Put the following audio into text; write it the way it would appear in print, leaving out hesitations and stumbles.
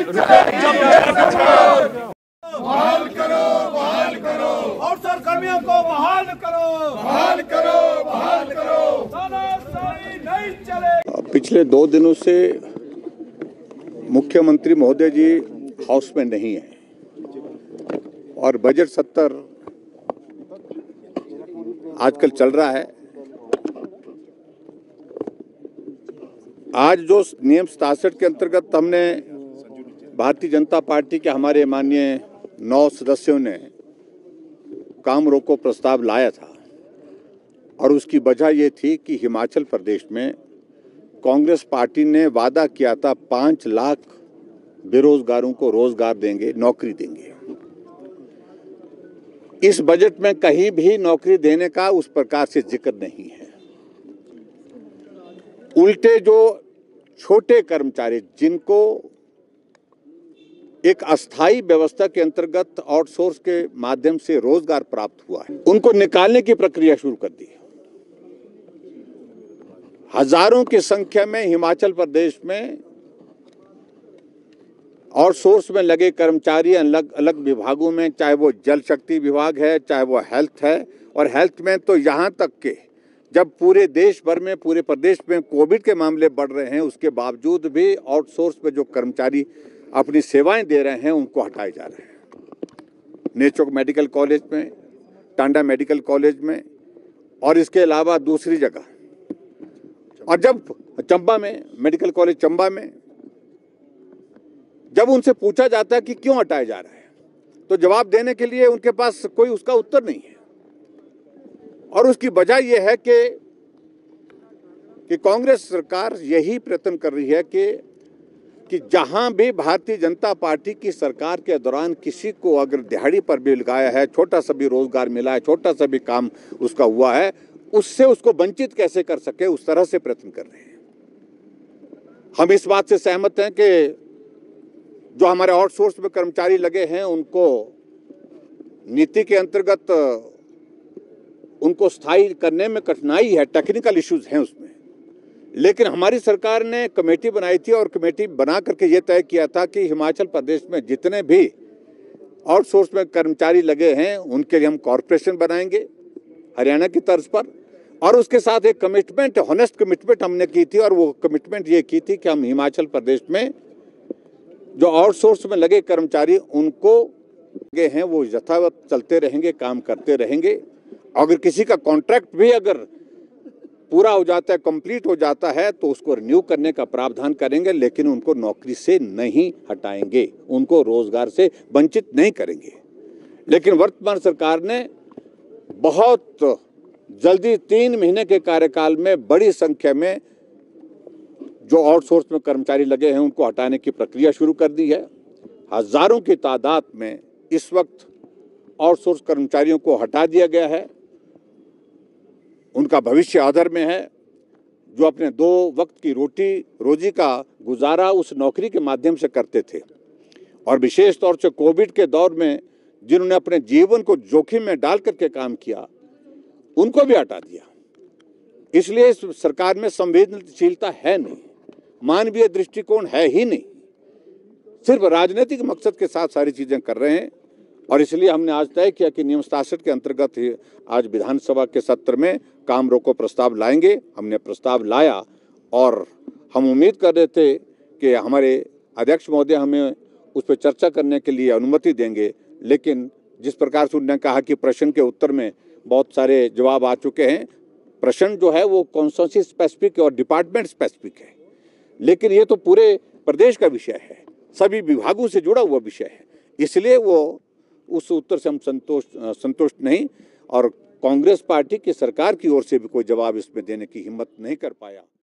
बहाल करो, बहाल करो, अफसर कर्मियों को बहाल करो, बहाल करो, बहाल करो। तानाशाही नहीं चलेगी। पिछले 2 दिनों से मुख्यमंत्री महोदय जी हाउस में नहीं है और बजट सत्र आजकल चल रहा है। आज जो नियम 67 के अंतर्गत हमने भारतीय जनता पार्टी के हमारे माननीय 9 सदस्यों ने काम रोको प्रस्ताव लाया था और उसकी वजह ये थी कि हिमाचल प्रदेश में कांग्रेस पार्टी ने वादा किया था 5 लाख बेरोजगारों को रोजगार देंगे, नौकरी देंगे। इस बजट में कहीं भी नौकरी देने का उस प्रकार से जिक्र नहीं है। उल्टे जो छोटे कर्मचारी जिनको एक अस्थायी व्यवस्था के अंतर्गत आउटसोर्स के माध्यम से रोजगार प्राप्त हुआ है, उनको निकालने की प्रक्रिया शुरू कर दी। हजारों की संख्या में हिमाचल प्रदेश में आउटसोर्स में लगे कर्मचारी अलग अलग विभागों में, चाहे वो जल शक्ति विभाग है, चाहे वो हेल्थ है, और हेल्थ में तो यहाँ तक के जब पूरे देश भर में, पूरे प्रदेश में कोविड के मामले बढ़ रहे हैं, उसके बावजूद भी आउटसोर्स में जो कर्मचारी अपनी सेवाएं दे रहे हैं उनको हटाए जा रहे हैं। नेचोक मेडिकल कॉलेज में, टांडा मेडिकल कॉलेज में और इसके अलावा दूसरी जगह, और जब चंबा में, मेडिकल कॉलेज चंबा में जब उनसे पूछा जाता है कि क्यों हटाया जा रहा है, तो जवाब देने के लिए उनके पास कोई उसका उत्तर नहीं है। और उसकी वजह यह है कि कांग्रेस सरकार यही प्रयत्न कर रही है कि जहां भी भारतीय जनता पार्टी की सरकार के दौरान किसी को अगर दिहाड़ी पर भी लगाया है, छोटा सा भी रोजगार मिला है, छोटा सा भी काम उसका हुआ है, उससे उसको वंचित कैसे कर सके, उस तरह से प्रयत्न कर रहे हैं। हम इस बात से सहमत हैं कि जो हमारे आउटसोर्स में कर्मचारी लगे हैं उनको नीति के अंतर्गत उनको स्थायी करने में कठिनाई है, टेक्निकल इश्यूज हैं उसमें। लेकिन हमारी सरकार ने कमेटी बनाई थी और कमेटी बना करके ये तय किया था कि हिमाचल प्रदेश में जितने भी आउटसोर्स में कर्मचारी लगे हैं उनके लिए हम कॉरपोरेशन बनाएंगे हरियाणा की तर्ज पर, और उसके साथ एक कमिटमेंट, ऑनेस्ट कमिटमेंट हमने की थी, और वो कमिटमेंट ये की थी कि हम हिमाचल प्रदेश में जो आउटसोर्स में लगे कर्मचारी उनको लगे हैं वो यथावत चलते रहेंगे, काम करते रहेंगे। अगर किसी का कॉन्ट्रैक्ट भी अगर पूरा हो जाता है, कंप्लीट हो जाता है, तो उसको रिन्यू करने का प्रावधान करेंगे, लेकिन उनको नौकरी से नहीं हटाएंगे, उनको रोजगार से वंचित नहीं करेंगे। लेकिन वर्तमान सरकार ने बहुत जल्दी 3 महीने के कार्यकाल में बड़ी संख्या में जो आउटसोर्स में कर्मचारी लगे हैं उनको हटाने की प्रक्रिया शुरू कर दी है। हजारों की तादाद में इस वक्त आउटसोर्स कर्मचारियों को हटा दिया गया है। उनका भविष्य आदर में है। जो अपने 2 वक्त की रोजी का गुजारा उस नौकरी के माध्यम से करते थे, और विशेष तौर से कोविड के दौर में जिन्होंने अपने जीवन को जोखिम में डाल करके काम किया, उनको भी हटा दिया। इसलिए इस सरकार में संवेदनशीलता है नहीं, मानवीय दृष्टिकोण है ही नहीं, सिर्फ राजनीतिक मकसद के साथ सारी चीजें कर रहे हैं। और इसलिए हमने आज तय किया कि नियम 67 के अंतर्गत ही आज विधानसभा के सत्र में काम रोको प्रस्ताव लाएंगे। हमने प्रस्ताव लाया और हम उम्मीद कर रहे थे कि हमारे अध्यक्ष महोदय हमें उस पर चर्चा करने के लिए अनुमति देंगे, लेकिन जिस प्रकार से उन्होंने कहा कि प्रश्न के उत्तर में बहुत सारे जवाब आ चुके हैं, प्रश्न जो है वो कॉन्स्टिट्यूंसी स्पेसिफिक और डिपार्टमेंट स्पेसिफिक है, लेकिन ये तो पूरे प्रदेश का विषय है, सभी विभागों से जुड़ा हुआ विषय है। इसलिए वो उस उत्तर से हम संतुष्ट नहीं, और कांग्रेस पार्टी की सरकार की ओर से भी कोई जवाब इसमें देने की हिम्मत नहीं कर पाया।